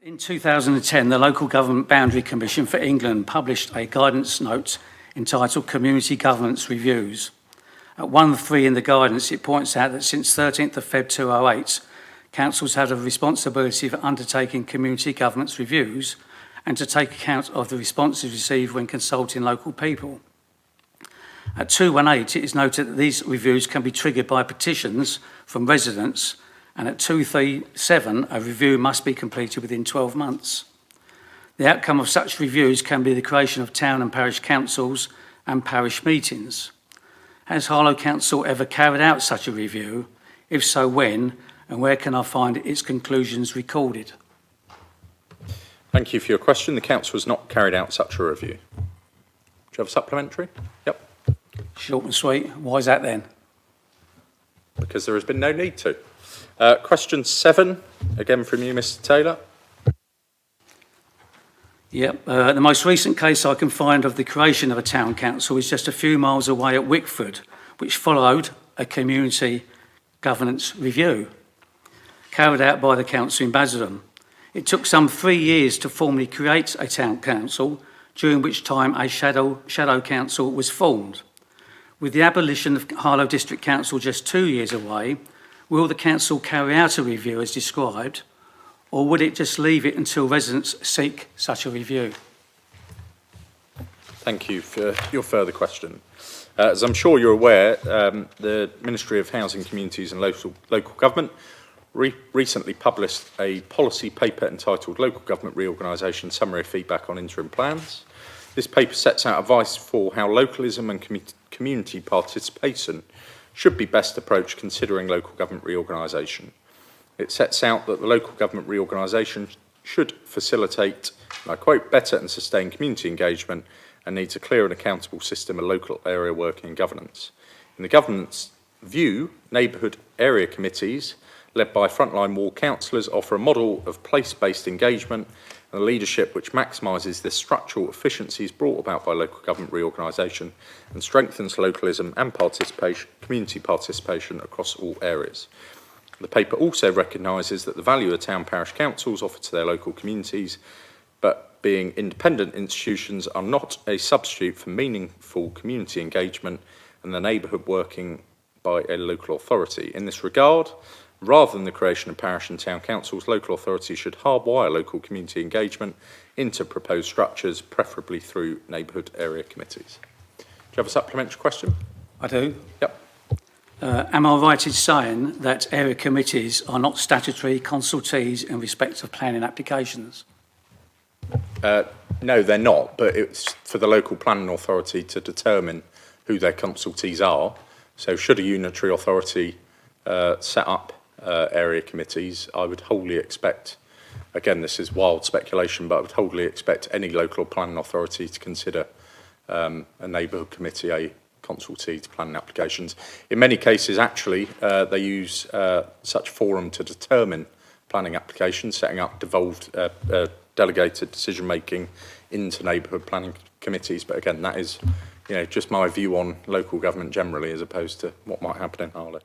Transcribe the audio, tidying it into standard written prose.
In 2010, the Local Government Boundary Commission for England published a guidance note entitled Community Governance Reviews. At 1.3 in the guidance, it points out that since 13th of Feb 2008, councils have a responsibility for undertaking community governance reviews and to take account of the responses received when consulting local people. At 2.18, it is noted that these reviews can be triggered by petitions from residents, and at 2.37, a review must be completed within 12 months. The outcome of such reviews can be the creation of town and parish councils and parish meetings. Has Harlow Council ever carried out such a review? If so, when, and where can I find its conclusions recorded? Thank you for your question. The Council has not carried out such a review. Do you have a supplementary? Yep. Short and sweet. Why is that then? Because there has been no need to. Question 7, again from you, Mr. Taylor. Yep. The most recent case I can find of the creation of a town council is just a few miles away at Wickford, which followed a community governance review carried out by the council in Basildon. It took some 3 years to formally create a town council, during which time a shadow council was formed. With the abolition of Harlow District Council just 2 years away, will the council carry out a review as described, or would it just leave it until residents seek such a review? Thank you for your further question. As I'm sure you're aware, the Ministry of Housing, Communities and Local Government recently published a policy paper entitled Local Government Reorganisation Summary of Feedback on Interim Plans. This paper sets out advice for how localism and community participation should be best approached considering local government reorganisation. It sets out that the local government reorganisation should facilitate, and I quote, better and sustained community engagement and needs a clear and accountable system of local area working and governance. In the government's view, neighbourhood area committees led by frontline ward councillors offer a model of place-based engagement and a leadership which maximises the structural efficiencies brought about by local government reorganisation and strengthens localism and community participation across all areas. The paper also recognises that the value of town parish councils offer to their local communities, but being independent institutions are not a substitute for meaningful community engagement and the neighbourhood working by a local authority. In this regard, rather than the creation of parish and town councils, local authorities should hardwire local community engagement into proposed structures, preferably through neighbourhood area committees. Do you have a supplementary question? I do. Yep. Am I right in saying that area committees are not statutory consultees in respect of planning applications? No, they're not, but it's for the local planning authority to determine who their consultees are. So should a unitary authority set up area committees, I would wholly expect, again this is wild speculation, but I would wholly expect any local planning authority to consider a neighbourhood committee a consultee to planning applications. In many cases actually they use such forum to determine planning applications, setting up devolved delegated decision making into neighbourhood planning committees, but again that is just my view on local government generally as opposed to what might happen in Harlow.